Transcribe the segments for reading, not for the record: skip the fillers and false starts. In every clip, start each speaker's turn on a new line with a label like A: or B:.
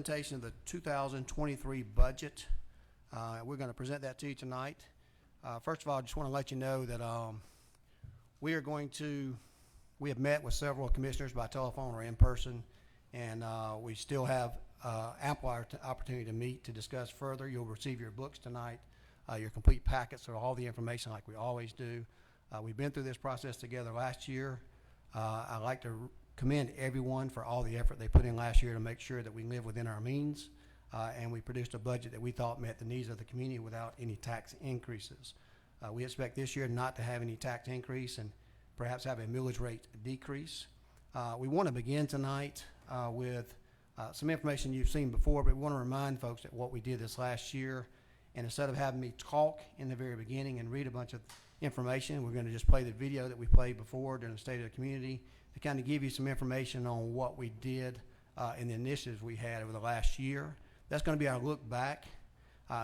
A: presentation of the 2023 budget. We're going to present that to you tonight. First of all, I just want to let you know that we have met with several commissioners by telephone or in person, and we still have ample opportunity to meet to discuss further. You'll receive your books tonight, your complete packets of all the information like we always do. We've been through this process together last year. I'd like to commend everyone for all the effort they put in last year to make sure that we live within our means, and we produced a budget that we thought met the needs of the community without any tax increases. We expect this year not to have any tax increase and perhaps have a millage rate decrease. We want to begin tonight with some information you've seen before, but we want to remind folks that what we did this last year, and instead of having me talk in the very beginning and read a bunch of information, we're going to just play the video that we played before during the State of the Community to kind of give you some information on what we did and the initiatives we had over the last year. That's going to be our look back.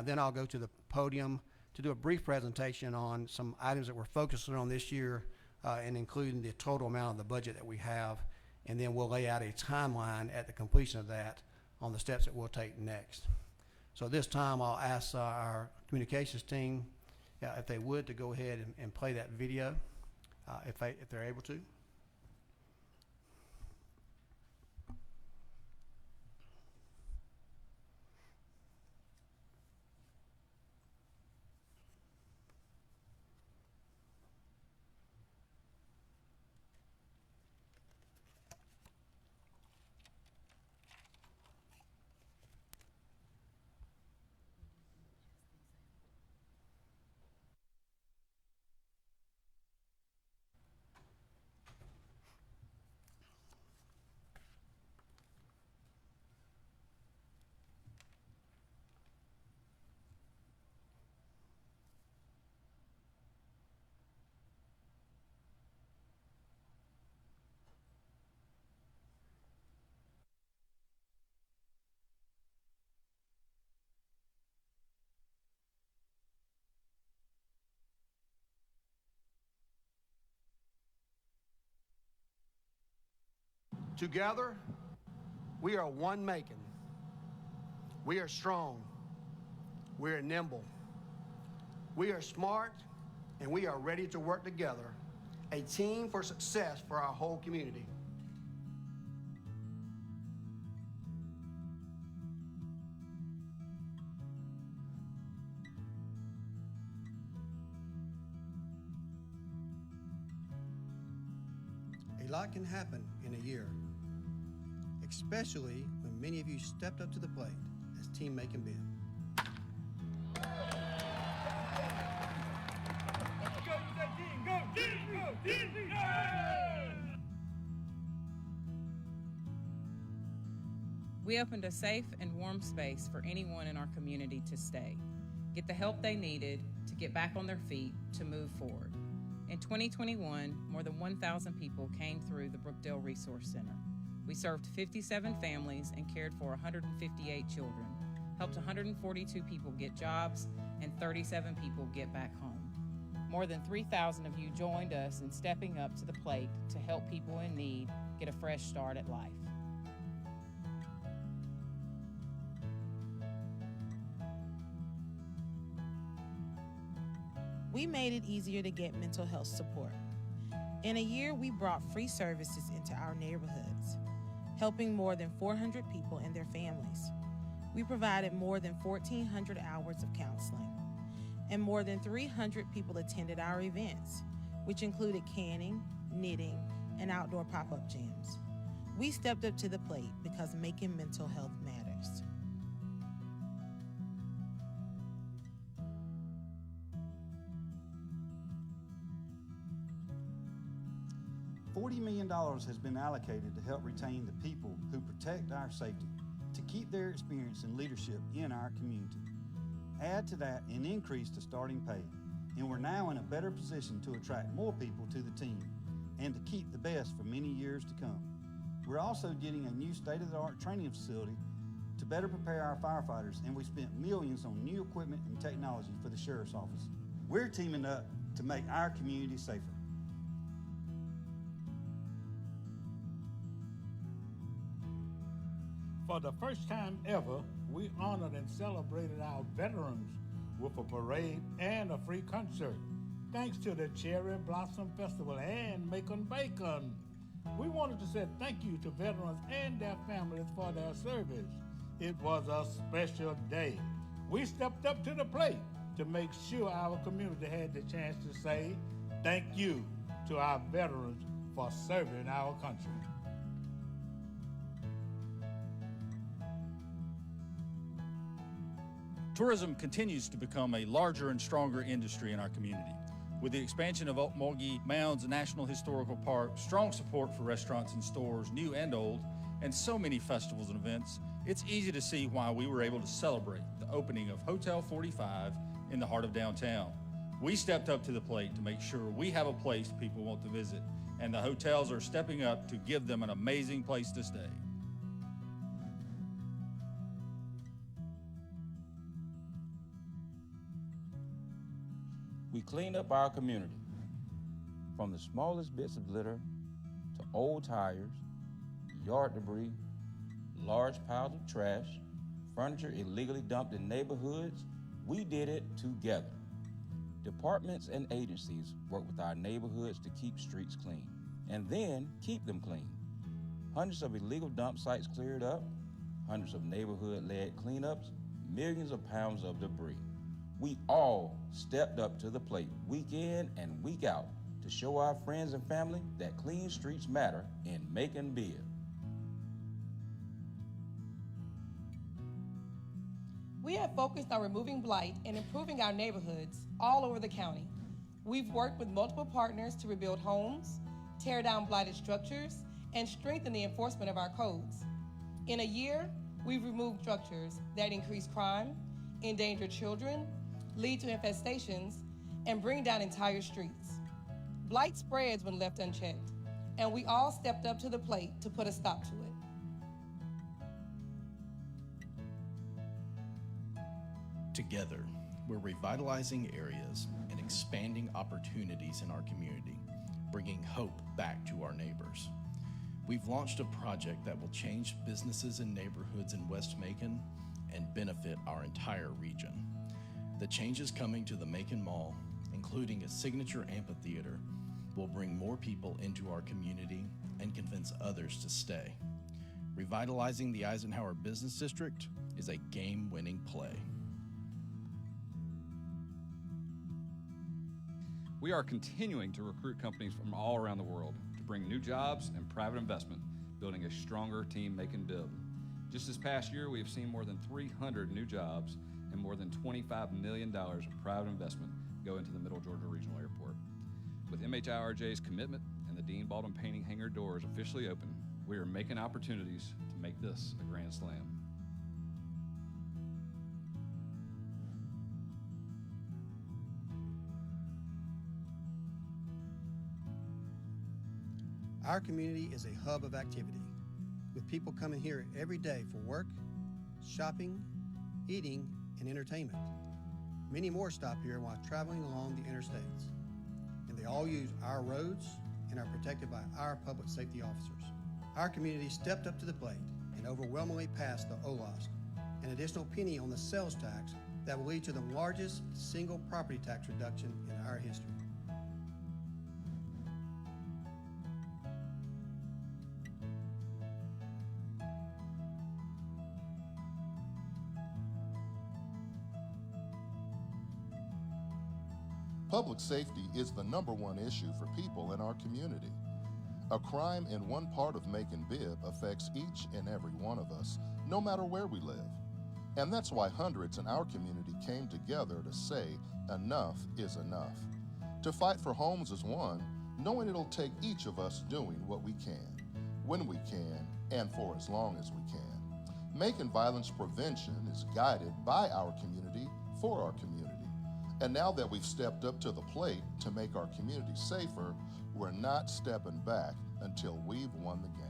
A: Then I'll go to the podium to do a brief presentation on some items that we're focusing on this year and including the total amount of the budget that we have. And then we'll lay out a timeline at the completion of that on the steps that we'll take next. So this time I'll ask our communications team if they would to go ahead and play that video if they're able to. Together, we are one Macon. We are strong. We are nimble. We are smart, and we are ready to work together, a team for success for our whole community. A lot can happen in a year, especially when many of you stepped up to the plate as Team Macon-Bibb.
B: We opened a safe and warm space for anyone in our community to stay, get the help they needed to get back on their feet to move forward. In 2021, more than 1,000 people came through the Brookdale Resource Center. We served 57 families and cared for 158 children, helped 142 people get jobs, and 37 people get back home. More than 3,000 of you joined us in stepping up to the plate to help people in need get a fresh start at life.
C: We made it easier to get mental health support. In a year, we brought free services into our neighborhoods, helping more than 400 people and their families. We provided more than 1,400 hours of counseling, and more than 300 people attended our events, which included canning, knitting, and outdoor pop-up jams. We stepped up to the plate because making mental health matters.
D: $40 million has been allocated to help retain the people who protect our safety, to keep their experience and leadership in our community. Add to that an increase to starting pay, and we're now in a better position to attract more people to the team and to keep the best for many years to come. We're also getting a new state-of-the-art training facility to better prepare our firefighters, and we spent millions on new equipment and technology for the Sheriff's Office. We're teaming up to make our community safer.
E: For the first time ever, we honored and celebrated our veterans with a parade and a free concert, thanks to the Cherry Blossom Festival and Macon-Bacon. We wanted to say thank you to veterans and their families for their service. It was a special day. We stepped up to the plate to make sure our community had the chance to say thank you to our veterans for serving our country.
F: Tourism continues to become a larger and stronger industry in our community. With the expansion of Okmulgee Mounds National Historical Park, strong support for restaurants and stores, new and old, and so many festivals and events, it's easy to see why we were able to celebrate the opening of Hotel 45 in the heart of downtown. We stepped up to the plate to make sure we have a place people want to visit, and the hotels are stepping up to give them an amazing place to stay.
G: We clean up our community, from the smallest bits of litter to old tires, yard debris, large piles of trash, furniture illegally dumped in neighborhoods. We did it together. Departments and agencies work with our neighborhoods to keep streets clean, and then keep them clean. Hundreds of illegal dump sites cleared up, hundreds of neighborhood-led cleanups, millions of pounds of debris. We all stepped up to the plate week in and week out to show our friends and family that clean streets matter in Macon-Bibb.
H: We have focused on removing blight and improving our neighborhoods all over the county. We've worked with multiple partners to rebuild homes, tear down blighted structures, and strengthen the enforcement of our codes. In a year, we've removed structures that increase crime, endanger children, lead to infestations, and bring down entire streets. Blight spreads when left unchecked, and we all stepped up to the plate to put a stop to it.
I: Together, we're revitalizing areas and expanding opportunities in our community, bringing hope back to our neighbors. We've launched a project that will change businesses and neighborhoods in West Macon and benefit our entire region. The changes coming to the Macon Mall, including a signature amphitheater, will bring more people into our community and convince others to stay. Revitalizing the Eisenhower Business District is a game-winning play.
J: We are continuing to recruit companies from all around the world to bring new jobs and private investment, building a stronger team Macon-Bibb. Just this past year, we have seen more than 300 new jobs and more than $25 million of private investment go into the Middle Georgia Regional Airport. With MHIRJ's commitment and the Dean Baldwin Painting hangar doors officially open, we are making opportunities to make this a grand slam.
A: Our community is a hub of activity, with people coming here every day for work, shopping, eating, and entertainment. Many more stop here while traveling along the interstates, and they all use our roads and are protected by our public safety officers. Our community stepped up to the plate and overwhelmingly passed the OLOST, an additional penny on the sales tax that will lead to the largest single property tax reduction in our history.
K: Public safety is the #1 issue for people in our community. A crime in one part of Macon-Bibb affects each and every one of us, no matter where we live. And that's why hundreds in our community came together to say enough is enough. To fight for homes is one, knowing it'll take each of us doing what we can, when we can, and for as long as we can. Macon violence prevention is guided by our community for our community. And now that we've stepped up to the plate to make our community safer, we're not stepping back until we've won the game.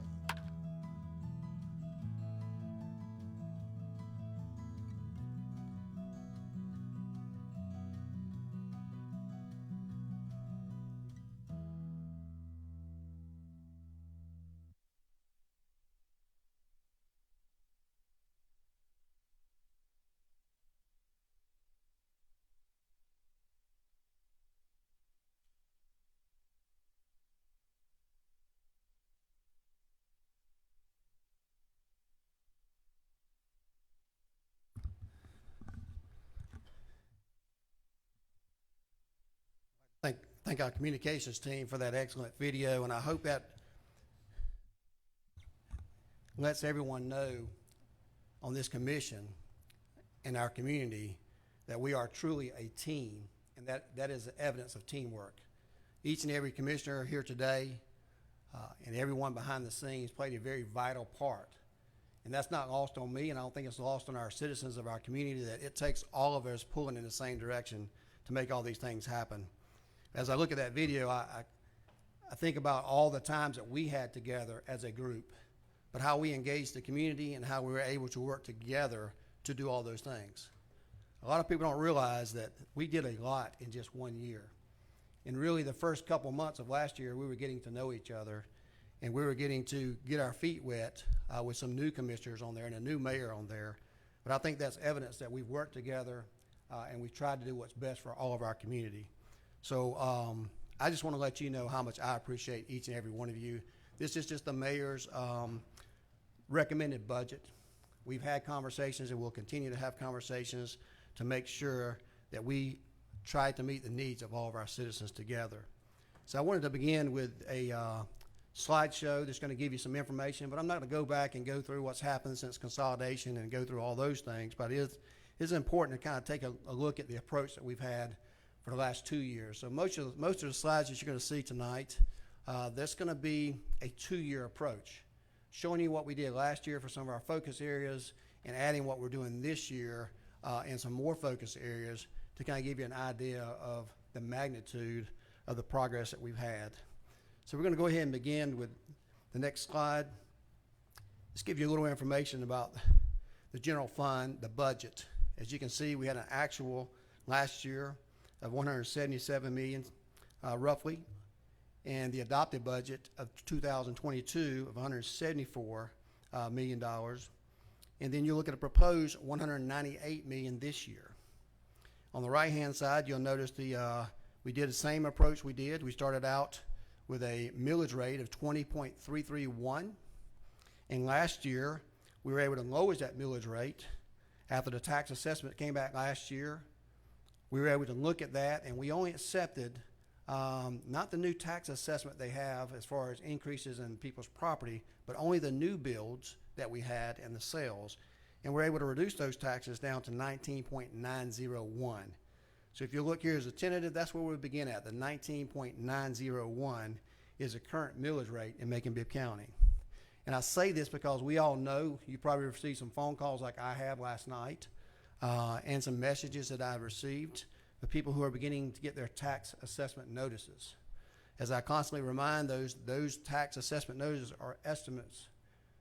A: thank our communications team for that excellent video, and I hope that lets everyone know on this commission and our community that we are truly a team, and that is evidence of teamwork. Each and every commissioner here today and everyone behind the scenes played a very vital part. And that's not lost on me, and I don't think it's lost on our citizens of our community, that it takes all of us pulling in the same direction to make all these things happen. As I look at that video, I think about all the times that we had together as a group, but how we engaged the community and how we were able to work together to do all those things. A lot of people don't realize that we did a lot in just 1 year. And really the first couple months of last year, we were getting to know each other, and we were getting to get our feet wet with some new commissioners on there and a new mayor on there. But I think that's evidence that we've worked together and we've tried to do what's best for all of our community. So I just want to let you know how much I appreciate each and every one of you. This is just the mayor's recommended budget. We've had conversations and we'll continue to have conversations to make sure that we try to meet the needs of all of our citizens together. So I wanted to begin with a slideshow that's going to give you some information, but I'm not going to go back and go through what's happened since consolidation and go through all those things, but it is important to kind of take a look at the approach that we've had for the last 2 years. So most of the slides that you're going to see tonight, that's going to be a 2-year approach, showing you what we did last year for some of our focus areas and adding what we're doing this year in some more focus areas to kind of give you an idea of the magnitude of the progress that we've had. So we're going to go ahead and begin with the next slide. Let's give you a little information about the general fund, the budget. As you can see, we had an actual last year of $177 million, roughly, and the adopted budget of 2022 of $174 million. And then you look at a proposed $198 million this year. On the right-hand side, you'll notice we did the same approach we did. We started out with a millage rate of 20.331, and last year we were able to lower that millage rate. After the tax assessment came back last year, we were able to look at that, and we only accepted not the new tax assessment they have as far as increases in people's property, but only the new builds that we had and the sales, and we're able to reduce those taxes down to 19.901. So if you look here as a tentative, that's where we begin at. The 19.901 is the current millage rate in Macon-Bibb County. And I say this because we all know, you probably received some phone calls like I have last night and some messages that I've received of people who are beginning to get their tax assessment notices. As I constantly remind those tax assessment notices are estimates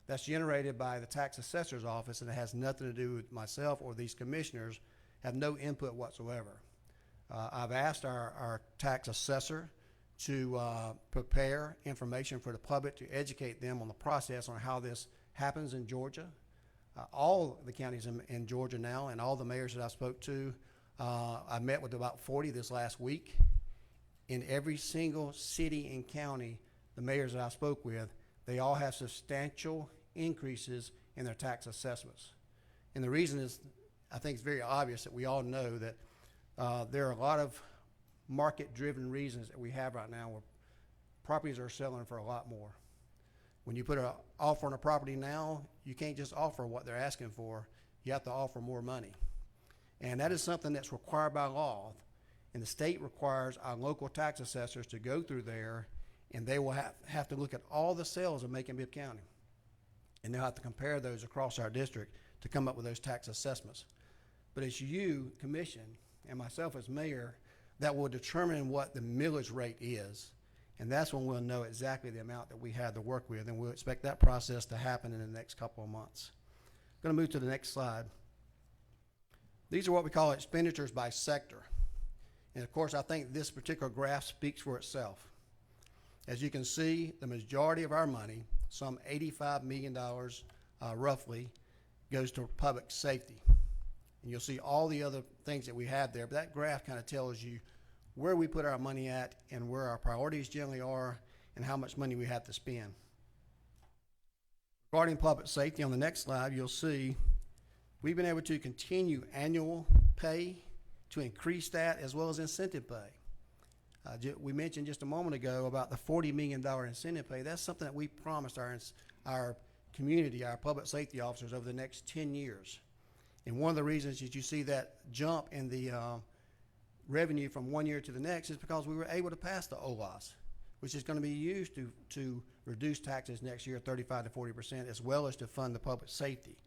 A: that's generated by the tax assessor's office, and it has nothing to do with myself or these commissioners, have no input whatsoever. I've asked our tax assessor to prepare information for the public to educate them on the process on how this happens in Georgia. All the counties in Georgia now, and all the mayors that I spoke to, I met with about 40 this last week. In every single city and county, the mayors that I spoke with, they all have substantial increases in their tax assessments. And the reason is, I think it's very obvious that we all know that there are a lot of market-driven reasons that we have right now where properties are selling for a lot more. When you put an offer on a property now, you can't just offer what they're asking for. You have to offer more money. And that is something that's required by law. And the state requires our local tax assessors to go through there, and they will have to look at all the sales of Macon-Bibb County. And they'll have to compare those across our district to come up with those tax assessments. But it's you, commission, and myself as mayor, that will determine what the millage rate is. And that's when we'll know exactly the amount that we have to work with, and we'll expect that process to happen in the next couple of months. I'm going to move to the next slide. These are what we call expenditures by sector. And of course, I think this particular graph speaks for itself. As you can see, the majority of our money, some $85 million roughly, goes to public safety. And you'll see all the other things that we have there, but that graph kind of tells you where we put our money at and where our priorities generally are and how much money we have to spend. Regarding public safety, on the next slide, you'll see we've been able to continue annual pay to increase that as well as incentive pay. We mentioned just a moment ago about the $40 million incentive pay. That's something that we promised our community, our public safety officers over the next 10 years. And one of the reasons that you see that jump in the revenue from one year to the next is because we were able to pass the OLAS, which is going to be used to reduce taxes next year 35 to 40%, as well as to fund the public safety.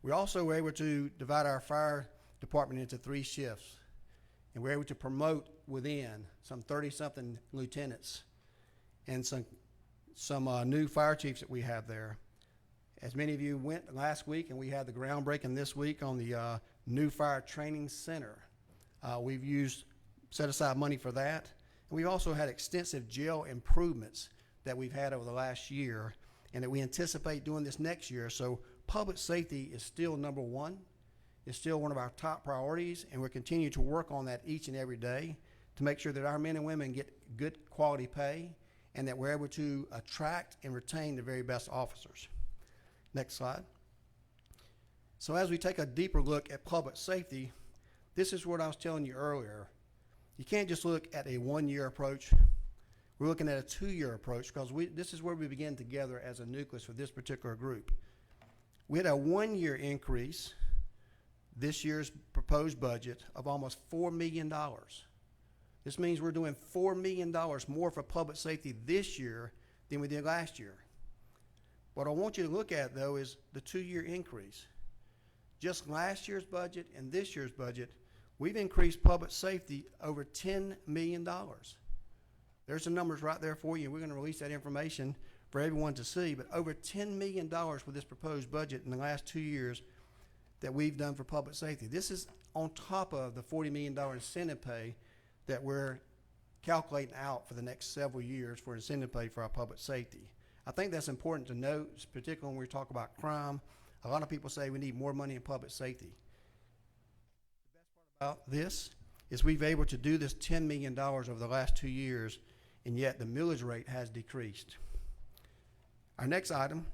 A: We also were able to divide our fire department into 3 shifts, and we're able to promote within some 30-something lieutenants and some new fire chiefs that we have there. As many of you went last week, and we had the groundbreaking this week on the new fire training center. We've set aside money for that. And we've also had extensive jail improvements that we've had over the last year, and that we anticipate doing this next year. So public safety is still number one. It's still one of our top priorities, and we're continuing to work on that each and every day to make sure that our men and women get good quality pay and that we're able to attract and retain the very best officers. Next slide. So as we take a deeper look at public safety, this is what I was telling you earlier. You can't just look at a one-year approach. We're looking at a 2-year approach because this is where we begin together as a nucleus for this particular group. We had a 1-year increase, this year's proposed budget, of almost $4 million. This means we're doing $4 million more for public safety this year than we did last year. What I want you to look at, though, is the 2-year increase. Just last year's budget and this year's budget, we've increased public safety over $10 million. There's the numbers right there for you. We're going to release that information for everyone to see, but over $10 million with this proposed budget in the last 2 years that we've done for public safety. This is on top of the $40 million incentive pay that we're calculating out for the next several years for incentive pay for our public safety. I think that's important to note, particularly when we talk about crime. A lot of people say we need more money in public safety. The best part about this is we've been able to do this $10 million over the last 2 years, and yet the millage rate has decreased. Our next item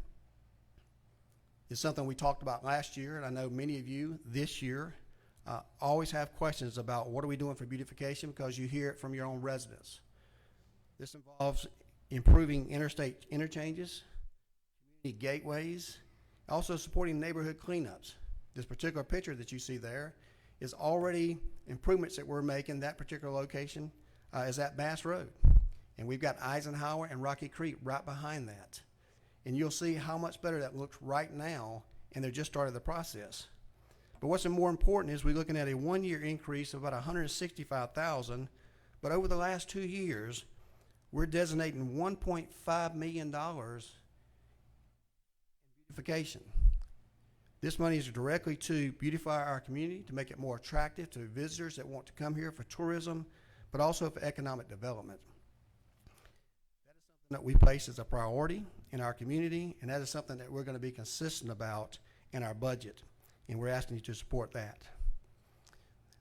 A: is something we talked about last year, and I know many of you this year always have questions about what are we doing for beautification, because you hear it from your own residents. This involves improving interstate interchanges, community gateways, also supporting neighborhood cleanups. This particular picture that you see there is already improvements that we're making. That particular location is at Bass Road. And we've got Eisenhower and Rocky Creek right behind that. And you'll see how much better that looks right now, and they're just started the process. But what's more important is we're looking at a 1-year increase of about $165,000, but over the last 2 years, we're designating $1.5 million in beautification. This money is directly to beautify our community, to make it more attractive to visitors that want to come here for tourism, but also for economic development. That is something that we place as a priority in our community, and that is something that we're going to be consistent about in our budget, and we're asking you to support that.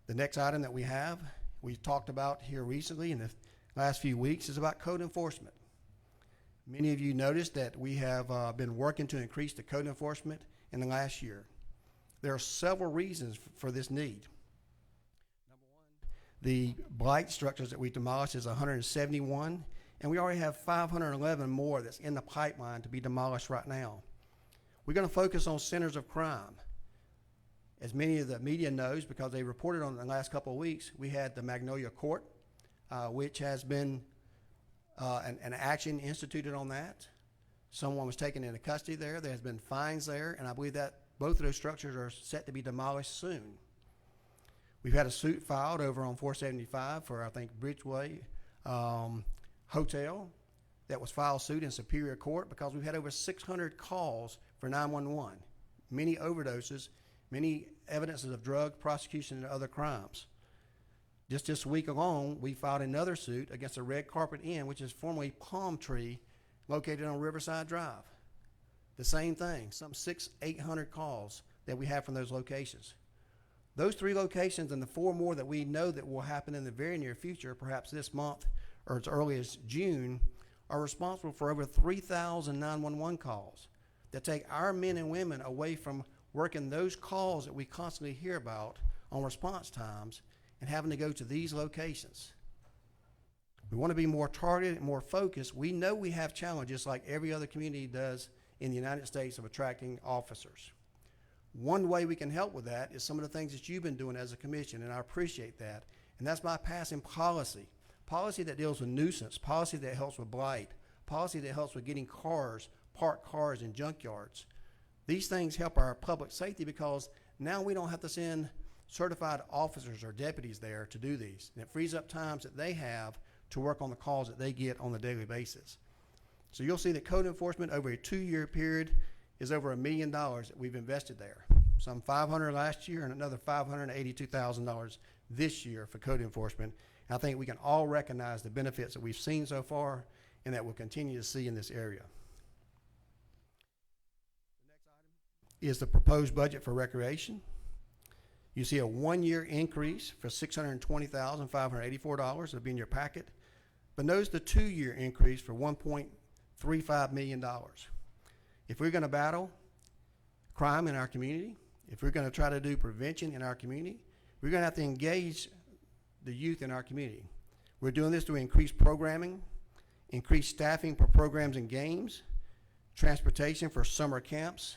A: The next item that we've talked about here recently in the last few weeks, is about code enforcement. Many of you noticed that we have been working to increase the code enforcement in the last year. There are several reasons for this need. Number one, the blight structures that we demolished is 171, and we already have 511 more that's in the pipeline to be demolished right now. We're going to focus on centers of crime. As many of the media knows, because they reported on it in the last couple of weeks, we had the Magnolia Court, which has been an action instituted on that. Someone was taken into custody there. There has been fines there, and I believe that both of those structures are set to be demolished soon. We've had a suit filed over on 475 for, I think, Bridgeway Hotel that was filed suit in Superior Court because we've had over 600 calls for 911, many overdoses, many evidences of drug prosecution and other crimes. Just this week alone, we filed another suit against the Red Carpet Inn, which is formerly Palm Tree, located on Riverside Drive. The same thing, some 800 calls that we have from those locations. Those 3 locations and the 4 more that we know that will happen in the very near future, perhaps this month or as early as June, are responsible for over 3,000 911 calls that take our men and women away from working those calls that we constantly hear about on response times and having to go to these locations. We want to be more targeted and more focused. We know we have challenges like every other community does in the United States of attracting officers. One way we can help with that is some of the things that you've been doing as a commission, and I appreciate that. And that's by passing policy that deals with nuisance, policy that helps with blight, policy that helps with getting parked cars in junkyards. These things help our public safety because now we don't have to send certified officers or deputies there to do these. And it frees up times that they have to work on the calls that they get on a daily basis. So you'll see that code enforcement over a 2-year period is over $1 million that we've invested there. Some $500 last year and another $582,000 this year for code enforcement. And I think we can all recognize the benefits that we've seen so far and that we'll continue to see in this area. The next item is the proposed budget for recreation. You see a 1-year increase for $620,584. It'll be in your packet. But notice the 2-year increase for $1.35 million. If we're going to battle crime in our community, if we're going to try to do prevention in our community, we're going to have to engage the youth in our community. We're doing this to increase programming, increase staffing for programs and games, transportation for summer camps,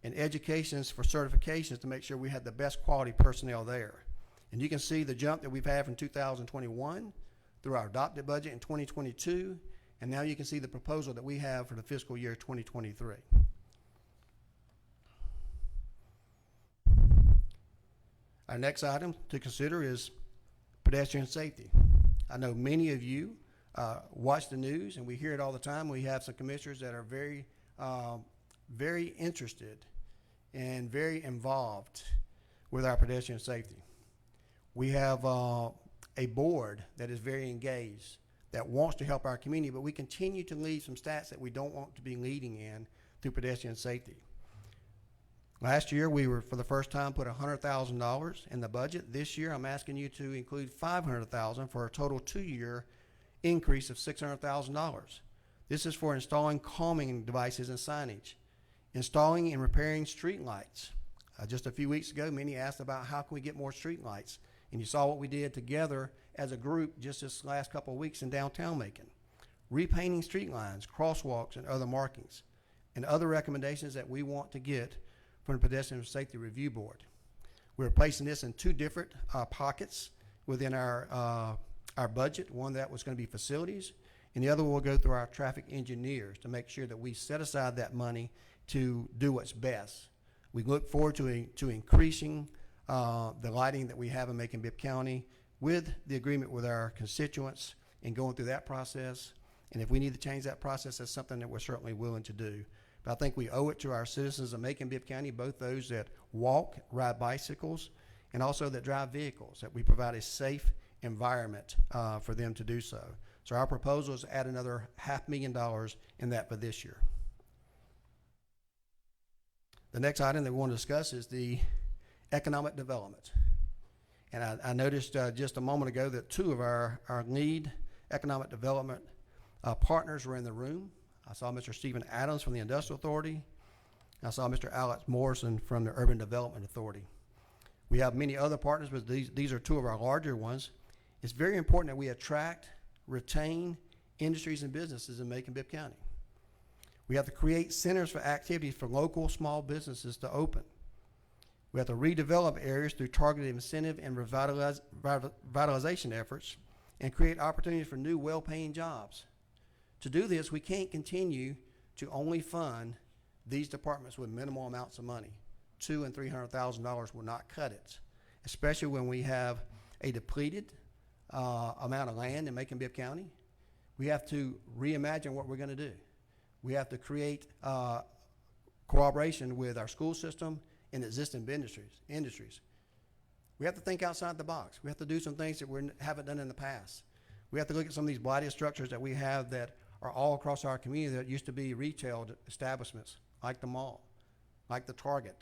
A: and educations for certifications to make sure we have the best quality personnel there. And you can see the jump that we've had from 2021 through our adopted budget in 2022, and now you can see the proposal that we have for the fiscal year 2023. Our next item to consider is pedestrian safety. I know many of you watch the news, and we hear it all the time. We have some commissioners that are very interested and very involved with our pedestrian safety. We have a board that is very engaged, that wants to help our community, but we continue to leave some stats that we don't want to be leading in through pedestrian safety. Last year, we were, for the first time, put $100,000 in the budget. This year, I'm asking you to include $500,000 for a total 2-year increase of $600,000. This is for installing calming devices and signage, installing and repairing street lights. Just a few weeks ago, many asked about how can we get more street lights, and you saw what we did together as a group just this last couple of weeks in downtown Macon. Repainting street lines, crosswalks, and other markings, and other recommendations that we want to get from the Pedestrian Safety Review Board. We're placing this in 2 different pockets within our budget. One that was going to be facilities, and the other will go through our traffic engineers to make sure that we set aside that money to do what's best. We look forward to increasing the lighting that we have in Macon-Bibb County with the agreement with our constituents and going through that process. And if we need to change that process, that's something that we're certainly willing to do. But I think we owe it to our citizens of Macon-Bibb County, both those that walk, ride bicycles, and also that drive vehicles, that we provide a safe environment for them to do so. So our proposal is to add another $500,000 in that for this year. The next item that we want to discuss is the economic development. And I noticed just a moment ago that 2 of our lead economic development partners were in the room. I saw Mr. Stephen Adams from the Industrial Authority. I saw Mr. Alex Morrison from the Urban Development Authority. We have many other partners, but these are 2 of our larger ones. It's very important that we attract, retain industries and businesses in Macon-Bibb County. We have to create centers for activities for local small businesses to open. We have to redevelop areas through targeted incentive and revitalization efforts and create opportunities for new well-paying jobs. To do this, we can't continue to only fund these departments with minimal amounts of money. $200,000 and $300,000 will not cut it, especially when we have a depleted amount of land in Macon-Bibb County. We have to reimagine what we're going to do. We have to create cooperation with our school system and existing industries. We have to think outside the box. We have to do some things that we haven't done in the past. We have to look at some of these blighted structures that we have that are all across our community that used to be retail establishments, like the mall, like the Target,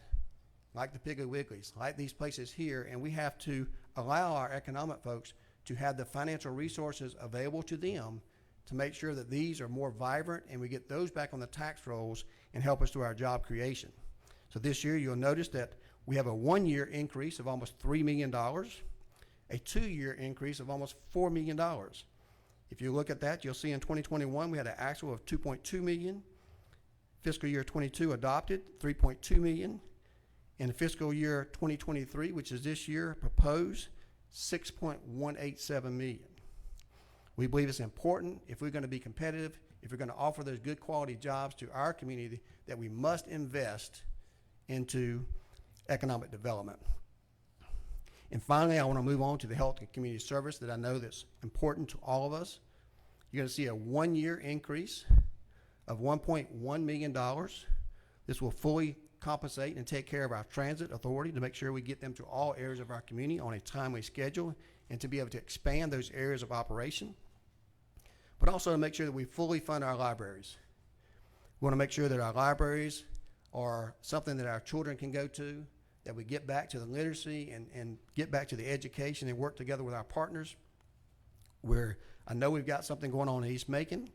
A: like the Piggly Wigglies, like these places here, and we have to allow our economic folks to have the financial resources available to them to make sure that these are more vibrant and we get those back on the tax rolls and help us through our job creation. So this year you'll notice that we have a 1-year increase of almost $3 million, a 2-year increase of almost $4 million. If you look at that, you'll see in 2021, we had an actual of 2.2 million. Fiscal year 22 adopted, 3.2 million. In fiscal year 2023, which is this year, proposed 6.187 million. We believe it's important if we're going to be competitive, if we're going to offer those good quality jobs to our community, that we must invest into economic development. And finally, I want to move on to the health and community service that I know that's important to all of us. You're going to see a 1-year increase of $1.1 million. This will fully compensate and take care of our transit authority to make sure we get them to all areas of our community on a timely schedule and to be able to expand those areas of operation, but also to make sure that we fully fund our libraries. We want to make sure that our libraries are something that our children can go to, that we get back to the literacy and get back to the education and work together with our partners. I know we've got something going on in East Macon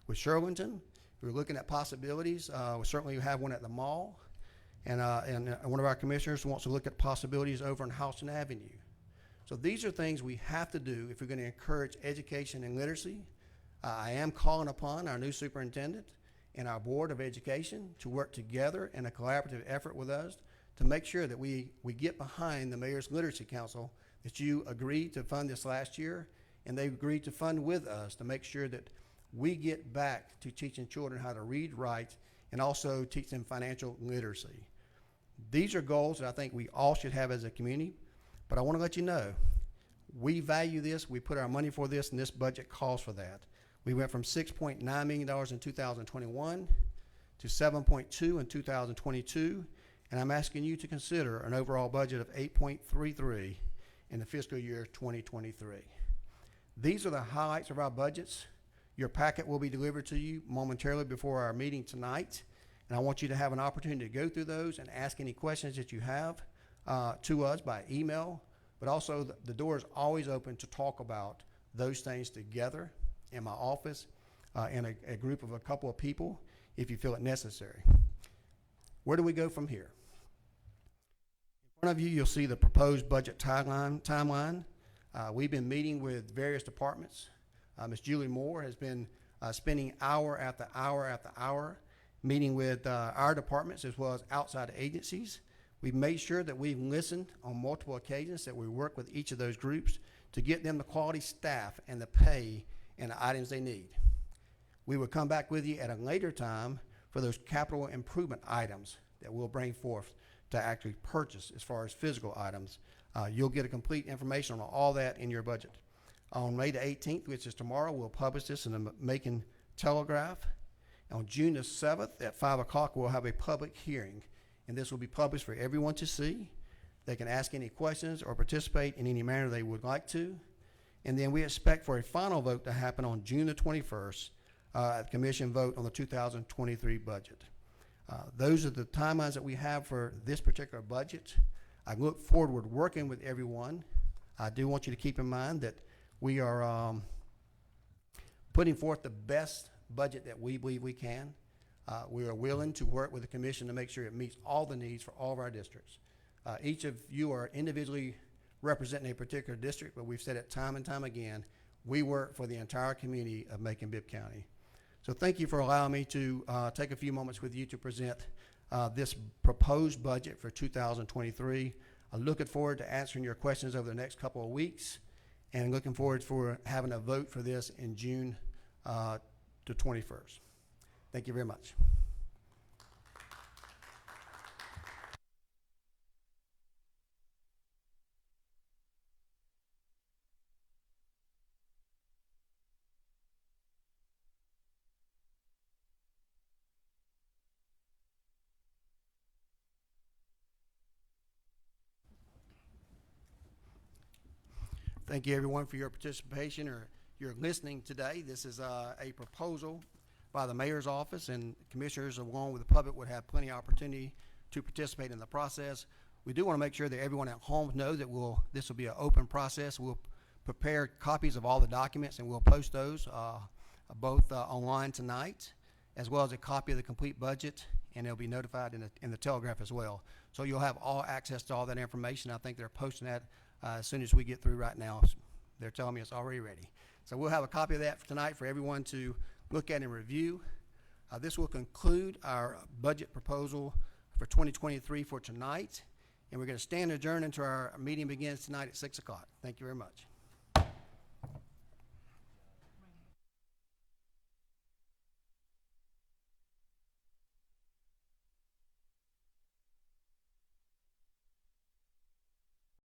A: with Sherwinton. We're looking at possibilities. We certainly have one at the mall. And one of our commissioners wants to look at possibilities over on Houston Avenue. So these are things we have to do if we're going to encourage education and literacy. I am calling upon our new superintendent and our Board of Education to work together in a collaborative effort with us to make sure that we get behind the Mayor's Literacy Council that you agreed to fund this last year, and they agreed to fund with us to make sure that we get back to teaching children how to read, write, and also teach them financial literacy. These are goals that I think we all should have as a community, but I want to let you know, we value this, we put our money for this, and this budget calls for that. We went from $6.9 million in 2021 to 7.2 in 2022, and I'm asking you to consider an overall budget of 8.33 in the fiscal year 2023. These are the highlights of our budgets. Your packet will be delivered to you momentarily before our meeting tonight, and I want you to have an opportunity to go through those and ask any questions that you have to us by email, but also the door is always open to talk about those things together in my office in a group of a couple of people if you feel it necessary. Where do we go from here? In front of you, you'll see the proposed budget timeline. We've been meeting with various departments. Ms. Julie Moore has been spending hour after hour after hour meeting with our departments as well as outside agencies. We've made sure that we've listened on multiple occasions, that we work with each of those groups to get them the quality staff and the pay and the items they need. We will come back with you at a later time for those capital improvement items that we'll bring forth to actually purchase as far as physical items. You'll get a complete information on all that in your budget. On May the 18th, which is tomorrow, we'll publish this in the Macon Telegraph. On June the 7th at 5 o'clock, we'll have a public hearing, and this will be published for everyone to see. They can ask any questions or participate in any manner they would like to. And then we expect for a final vote to happen on June the 21st at the commission vote on the 2023 budget. Those are the timelines that we have for this particular budget. I look forward to working with everyone. I do want you to keep in mind that we are putting forth the best budget that we believe we can. We are willing to work with the commission to make sure it meets all the needs for all of our districts. Each of you are individually representing a particular district, but we've said it time and time again, we work for the entire community of Macon-Bibb County. So thank you for allowing me to take a few moments with you to present this proposed budget for 2023. I'm looking forward to answering your questions over the next couple of weeks and looking forward for having a vote for this in June the 21st. Thank you very much. Thank you everyone for your participation or your listening today. This is a proposal by the mayor's office, and commissioners along with the public would have plenty of opportunity to participate in the process. We do want to make sure that everyone at home knows that this will be an open process. We'll prepare copies of all the documents and we'll post those both online tonight, as well as a copy of the complete budget, and they'll be notified in the Telegraph as well. So you'll have all access to all that information. I think they're posting that as soon as we get through right now. They're telling me it's already ready. So we'll have a copy of that for tonight for everyone to look at and review. This will conclude our budget proposal for 2023 for tonight, and we're going to stand adjourned until our meeting begins tonight at 6 o'clock. Thank you very much.